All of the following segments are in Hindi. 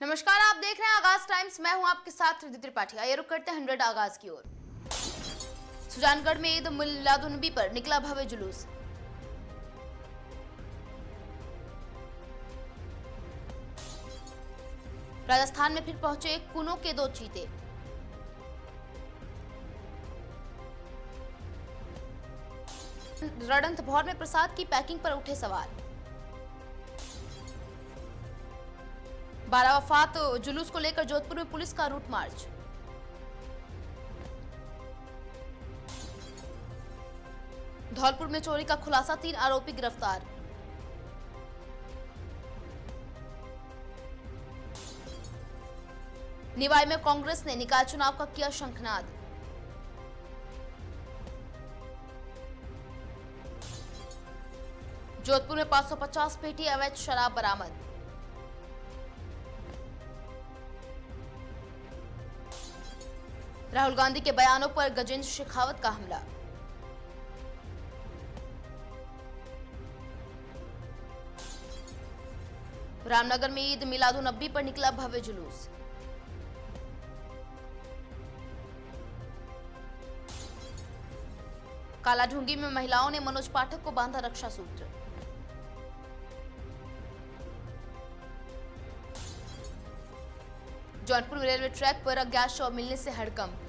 नमस्कार, आप देख रहे हैं आगाज टाइम्स। मैं हूं आपके साथ रिद्धि त्रिपाठी। आइए रुक करते हैं 100 आगाज की ओर। सुजानगढ़ में ईद मिलादुन्नबी पर निकला भव्य जुलूस। राजस्थान में फिर पहुंचे कुनों के 2 चीते। रणथंभौर में प्रसाद की पैकिंग पर उठे सवाल। 12 वफात जुलूस को लेकर जोधपुर में पुलिस का रूट मार्च। धौलपुर में चोरी का खुलासा, 3 आरोपी गिरफ्तार। निवाई में कांग्रेस ने निकाय चुनाव का किया शंखनाद। जोधपुर में 550 पेटी अवैध शराब बरामद। राहुल गांधी के बयानों पर गजेंद्र शेखावत का हमला। रामनगर में ईद मिलादुन्नबी पर निकला भव्य जुलूस। कालाढूंगी में महिलाओं ने मनोज पाठक को बांधा रक्षा सूत्र। जौनपुर रेलवे ट्रैक पर अज्ञात शव मिलने से हड़कंप।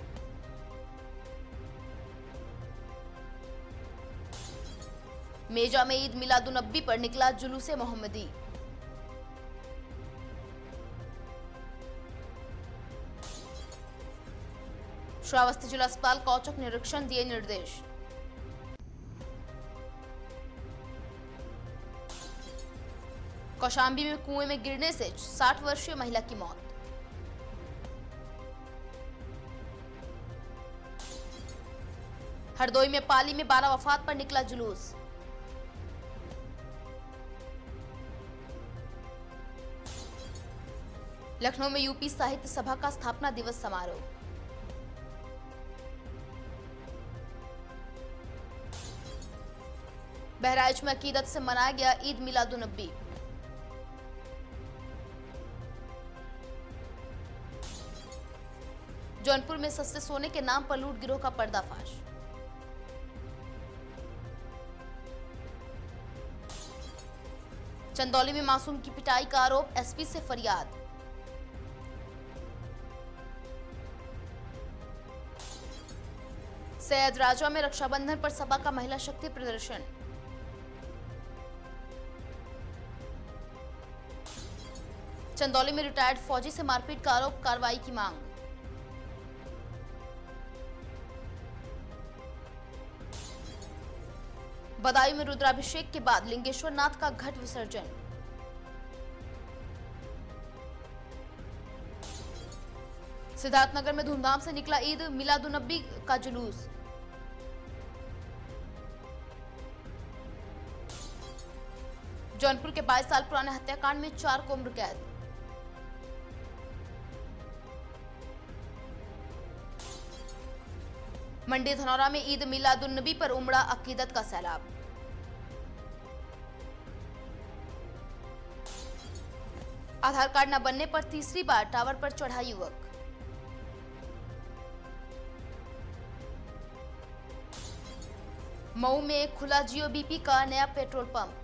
मेजा में ईद मिलादुन्नबी पर निकला जुलूसे मोहम्मदी। श्रावस्ती जिला अस्पताल का औचक निरीक्षण, दिए निर्देश। कौशांबी में कुएं में गिरने से 60 वर्षीय महिला की मौत। हरदोई में पाली में 12 वफात पर निकला जुलूस। लखनऊ में यूपी साहित्य सभा का स्थापना दिवस समारोह। बहराइच में अकीदत से मनाया गया ईद मिलादुन्नबी। जौनपुर में सस्ते सोने के नाम पर लूट गिरोह का पर्दाफाश। चंदौली में मासूम की पिटाई का आरोप, एसपी से फरियाद। सैयद राजा में रक्षाबंधन पर सपा का महिला शक्ति प्रदर्शन। चंदौली में रिटायर्ड फौजी से मारपीट का आरोप, कार्रवाई की मांग। बदायूं में रुद्राभिषेक के बाद लिंगेश्वर नाथ का घट विसर्जन। सिद्धार्थनगर में धूमधाम से निकला ईद मिलादुन्नबी का जुलूस। जौनपुर के 22 साल पुराने हत्याकांड में 4 को उम्र कैद। मंडी धनौरा में ईद मिलादुन्नबी पर उमड़ा अकीदत का सैलाब। आधार कार्ड न बनने पर तीसरी बार टावर पर चढ़ा युवक। मऊ में खुला जीओबीपी का नया पेट्रोल पंप।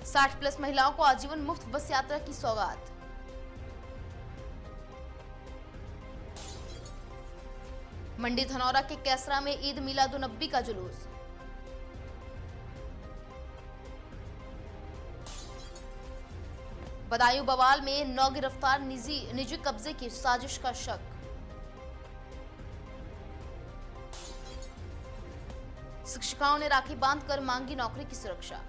साठ प्लस महिलाओं को आजीवन मुफ्त बस यात्रा की सौगात। मंडी धनौरा के कैसरा में ईद मिलादुन्नबी का जुलूस। बदायूं बवाल में 9 गिरफ्तार, निजी कब्जे की साजिश का शक। शिक्षिकाओं ने राखी बांधकर मांगी नौकरी की सुरक्षा।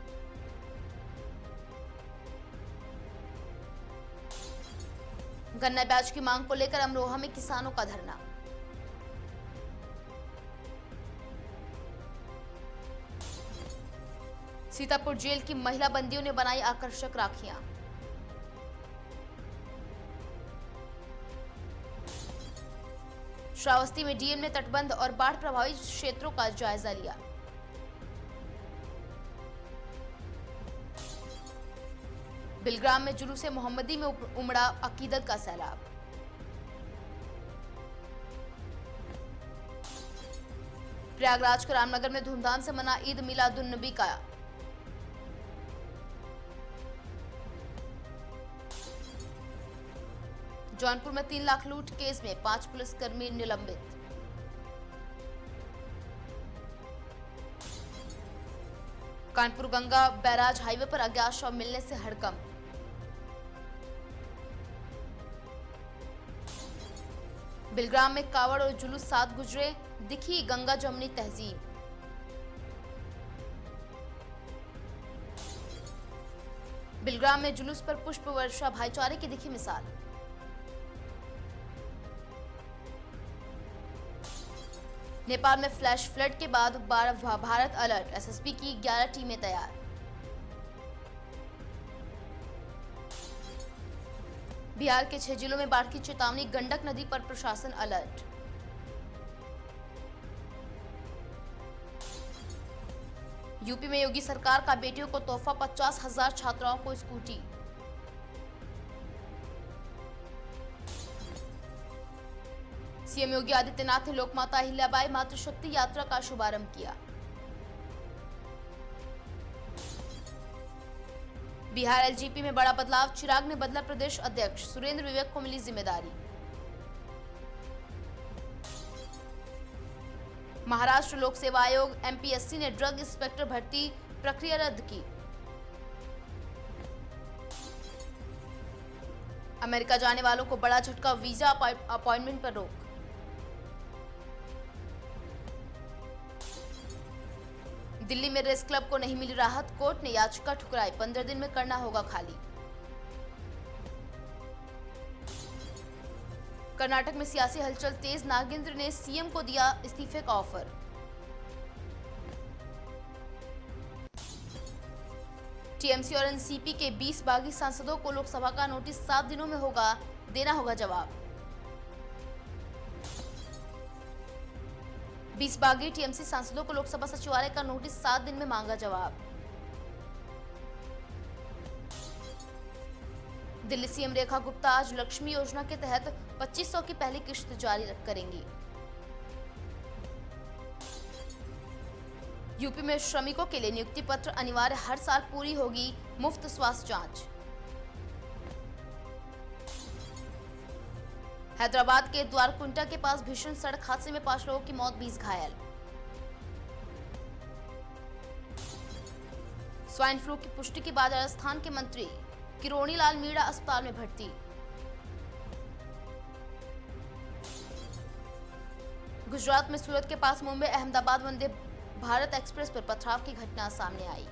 गन्ना ब्याज की मांग को लेकर अमरोहा में किसानों का धरना। सीतापुर जेल की महिला बंदियों ने बनाई आकर्षक राखियां। श्रावस्ती में डीएम ने तटबंध और बाढ़ प्रभावित क्षेत्रों का जायजा लिया। बिलग्राम में जुलूस मोहम्मदी में उमड़ा अकीदत का सैलाब। प्रयागराज के रामनगर में धूमधाम से मना ईद मिलादुन नबी का। जौनपुर में 3 लाख लूट केस में 5 पुलिसकर्मी निलंबित। कानपुर गंगा बैराज हाईवे पर अज्ञात शव मिलने से हड़कंप। बिलग्राम में कावड़ और जुलूस साथ गुजरे, दिखी गंगा जमनी तहजीब। बिलग्राम में जुलूस पर पुष्प वर्षा, भाईचारे की दिखी मिसाल। नेपाल में फ्लैश फ्लड के बाद भारत अलर्ट, एसएसबी की 11 टीमें तैयार। बिहार के 6 जिलों में बाढ़ की चेतावनी, गंडक नदी पर प्रशासन अलर्ट। यूपी में योगी सरकार का बेटियों को तोहफा, 50,000 छात्राओं को स्कूटी। सीएम योगी आदित्यनाथ ने लोकमाता अहिल्याबाई मातृशक्ति यात्रा का शुभारंभ किया। बिहार एलजीपी में बड़ा बदलाव, चिराग ने बदला प्रदेश अध्यक्ष, सुरेंद्र विवेक को मिली जिम्मेदारी। महाराष्ट्र लोक सेवा आयोग एमपीएससी ने ड्रग इंस्पेक्टर भर्ती प्रक्रिया रद्द की। अमेरिका जाने वालों को बड़ा झटका, वीजा अपॉइंटमेंट पर रोक। दिल्ली में रेस क्लब को नहीं मिली राहत, कोर्ट ने याचिका ठुकराई, 15 दिन में करना होगा खाली। कर्नाटक में सियासी हलचल तेज, नागेंद्र ने सीएम को दिया इस्तीफे का ऑफर। टीएमसी और एनसीपी के 20 बागी सांसदों को लोकसभा का नोटिस 7 दिनों में देना होगा जवाब। 20 बागी टीएमसी सांसदों को लोकसभा सचिवालय का नोटिस 7 दिन में मांगा जवाब। दिल्ली सीएम रेखा गुप्ता आज लक्ष्मी योजना के तहत 2500 की पहली किश्त जारी करेंगी। यूपी में श्रमिकों के लिए नियुक्ति पत्र अनिवार्य, हर साल पूरी होगी मुफ्त स्वास्थ्य जांच। हैदराबाद के द्वारकुंटा के पास भीषण सड़क हादसे में 5 लोगों की मौत, 20 घायल। स्वाइन फ्लू की पुष्टि के बाद राजस्थान के मंत्री किरोड़ी लाल मीणा अस्पताल में भर्ती। गुजरात में सूरत के पास मुंबई अहमदाबाद वंदे भारत एक्सप्रेस पर पथराव की घटना सामने आई।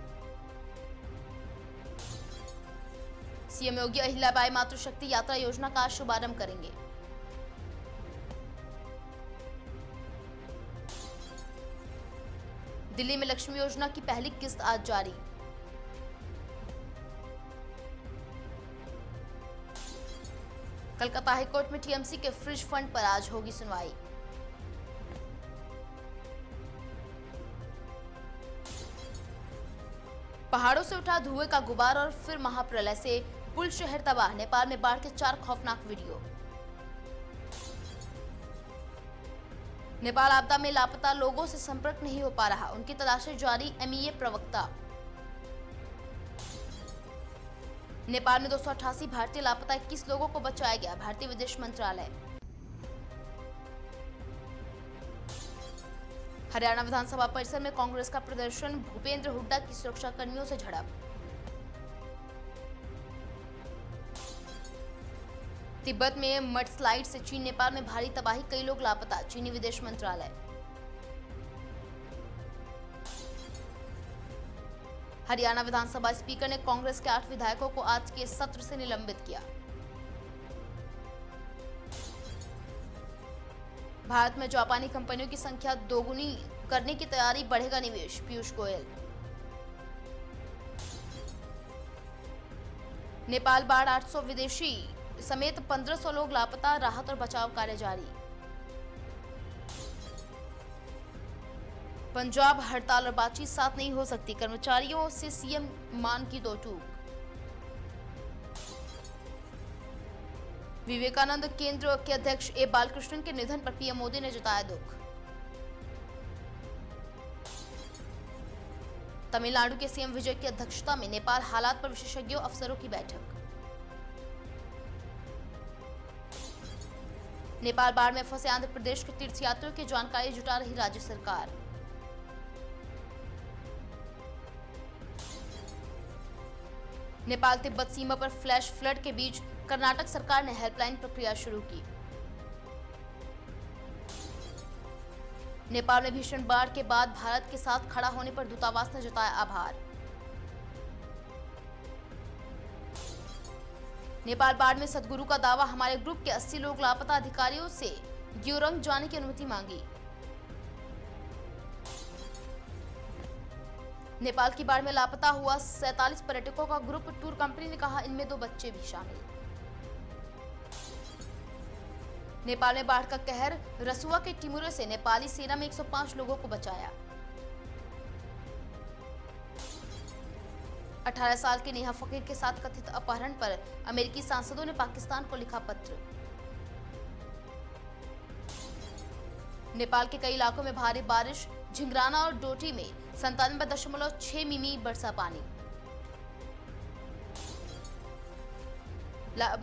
सीएम योगी अहिल्याबाई मातृशक्ति यात्रा योजना का शुभारंभ करेंगे। दिल्ली में लक्ष्मी योजना की पहली किस्त आज जारी। कलकत्ता हाईकोर्ट में टीएमसी के फ्रिज फंड पर आज होगी सुनवाई। पहाड़ों से उठा धुएं का गुबार और फिर महाप्रलय से पुल शहर तबाह, नेपाल में बाढ़ के 4 खौफनाक वीडियो। नेपाल आपदा में लापता लोगों से संपर्क नहीं हो पा रहा, उनकी तलाशी जारी, एमईए प्रवक्ता। नेपाल में 288 भारतीय लापता, 21 लोगों को बचाया गया, भारतीय विदेश मंत्रालय। हरियाणा विधानसभा परिसर में कांग्रेस का प्रदर्शन, भूपेंद्र हुड्डा की सुरक्षा कर्मियों से झड़प। तिब्बत में मडस्लाइड से चीन नेपाल में भारी तबाही, कई लोग लापता, चीनी विदेश मंत्रालय। हरियाणा विधानसभा स्पीकर ने कांग्रेस के 8 विधायकों को आज के सत्र से निलंबित किया। भारत में जापानी कंपनियों की संख्या दोगुनी करने की तैयारी, बढ़ेगा निवेश, पीयूष गोयल। नेपाल बाढ़, 800 विदेशी समेत 1500 लोग लापता, राहत और बचाव कार्य जारी। पंजाब हड़ताल और बातचीत साथ नहीं हो सकती, कर्मचारियों से सीएम मान की दो टूक। विवेकानंद केंद्र के अध्यक्ष ए बालकृष्णन के निधन पर पीएम मोदी ने जताया दुख। तमिलनाडु के सीएम विजय की अध्यक्षता में नेपाल हालात पर विशेषज्ञों अफसरों की बैठक। नेपाल बाढ़ में फंसे आंध्र प्रदेश के तीर्थयात्रियों की जानकारी जुटा रही राज्य सरकार। नेपाल तिब्बत सीमा पर फ्लैश फ्लड के बीच कर्नाटक सरकार ने हेल्पलाइन प्रक्रिया शुरू की। नेपाल में भीषण बाढ़ के बाद भारत के साथ खड़ा होने पर दूतावास ने जताया आभार। नेपाल बाढ़ में सदगुरु का दावा, हमारे ग्रुप के 80 लोग लापता, अधिकारियों से ग्योरंग जाने की अनुमति मांगी। नेपाल की बाढ़ में लापता हुआ 47 पर्यटकों का ग्रुप, टूर कंपनी ने कहा इनमें 2 बच्चे भी शामिल। नेपाल में बाढ़ का कहर, रसुआ के टिमुरे से नेपाली सेना में 105 लोगों को बचाया। 18 साल के नेहा फकीर के साथ कथित अपहरण पर अमेरिकी सांसदों ने पाकिस्तान को लिखा पत्र। नेपाल के कई इलाकों में भारी बारिश, झिंगराना और डोटी में 97.6 मिमी बरसा पानी।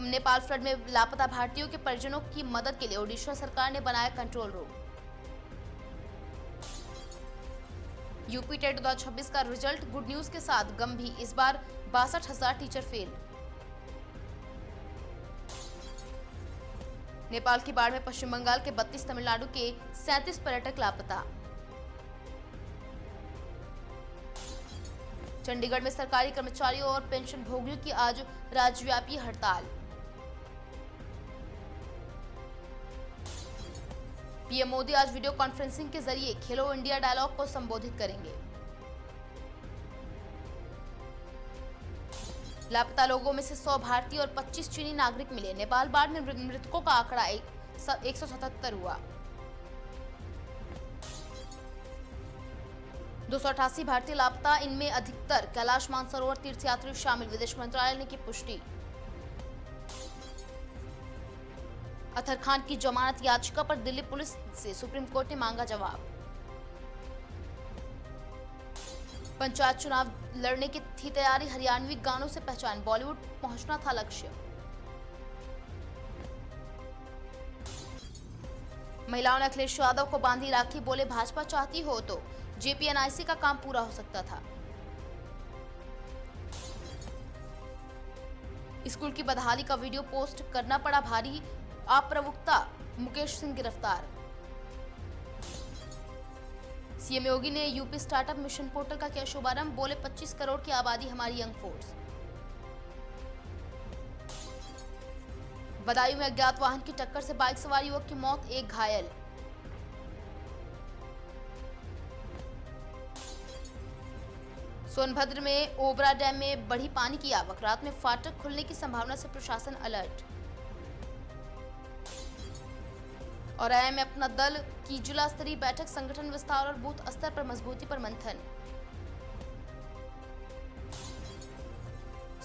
नेपाल फ्लड में लापता भारतीयों के परिजनों की मदद के लिए ओडिशा सरकार ने बनाया कंट्रोल रूम। यूपी टेट 2026 का रिजल्ट गुड न्यूज के साथ गंभीर, इस बार 62,000 टीचर फेल। नेपाल की बाढ़ में पश्चिम बंगाल के 32, तमिलनाडु के 37 पर्यटक लापता। चंडीगढ़ में सरकारी कर्मचारियों और पेंशन भोगियों की आज राज्यव्यापी हड़ताल। पीएम मोदी आज वीडियो कॉन्फ्रेंसिंग के जरिए खेलो इंडिया डायलॉग को संबोधित करेंगे। लापता लोगों में से 100 भारतीय और 25 चीनी नागरिक मिले। नेपाल बाढ़ में मृतकों का आंकड़ा 177 हुआ। 288 भारतीय लापता, इनमें अधिकतर कैलाश मानसरोवर तीर्थयात्री शामिल, विदेश मंत्रालय ने की पुष्टि। अतहर खान की जमानत याचिका पर दिल्ली पुलिस से सुप्रीम कोर्ट ने मांगा जवाब। पंचायत चुनाव लड़ने की थी तैयारी, हरियाणवी गानों से पहचान, बॉलीवुड पहुंचना था लक्ष्य। महिलाओं ने अखिलेश यादव को बांधी राखी, बोले भाजपा चाहती हो तो जेपीएनआईसी का काम पूरा हो सकता था। स्कूल की बदहाली का वीडियो पोस्ट करना पड़ा भारी, अप्रवक्ता मुकेश सिंह गिरफ्तार। सीएम योगी ने यूपी स्टार्टअप मिशन पोर्टल का किया शुभारंभ, बोले 25 करोड़ की आबादी हमारी यंग फोर्स। बदायूं में अज्ञात वाहन की टक्कर से बाइक सवार युवक की मौत, 1 घायल। सोनभद्र में ओबरा डैम में बढ़ी पानी की आवक, रात में फाटक खुलने की संभावना से प्रशासन अलर्ट। और आया में अपना दल की जिला स्तरीय बैठक, संगठन विस्तार और बूथ स्तर पर मजबूती पर मंथन।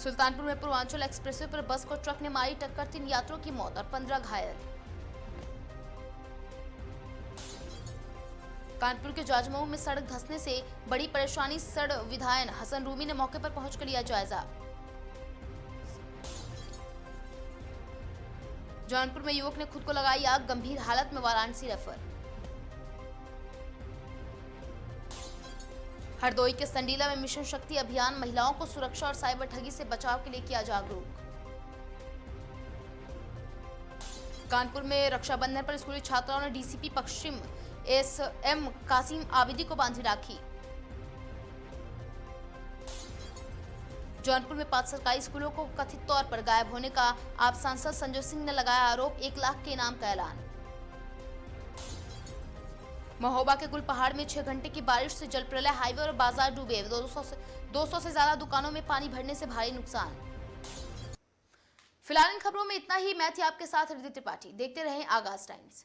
सुल्तानपुर में पूर्वांचल एक्सप्रेसवे पर बस को ट्रक ने मारी टक्कर, 3 यात्रियों की मौत और 15 घायल। कानपुर के जाजमऊ में सड़क धंसने से बड़ी परेशानी, सड़ विधायक हसन रूमी ने मौके पर पहुंचकर लिया जायजा। जौनपुर में युवक ने खुद को लगाई आग, गंभीर हालत में वाराणसी रेफर। हरदोई के संडीला में मिशन शक्ति अभियान, महिलाओं को सुरक्षा और साइबर ठगी से बचाव के लिए किया जागरूक। कानपुर में रक्षाबंधन पर स्कूली छात्राओं ने डीसीपी पश्चिम एसएम कासिम आबिदी को बांधी राखी। जौनपुर में 5 सरकारी स्कूलों को कथित तौर पर गायब होने का आप सांसद संजय सिंह ने लगाया आरोप, 1 लाख के इनाम का ऐलान। महोबा के गुलपहाड़ में 6 घंटे की बारिश से जल प्रलय, हाईवे और बाजार डूबे, 200 से ज्यादा दुकानों में पानी भरने से भारी नुकसान। फिलहाल इन खबरों में इतना ही। मैं थी आपके साथ रिद्धि त्रिपाठी। देखते रहें आगाज टाइम्स।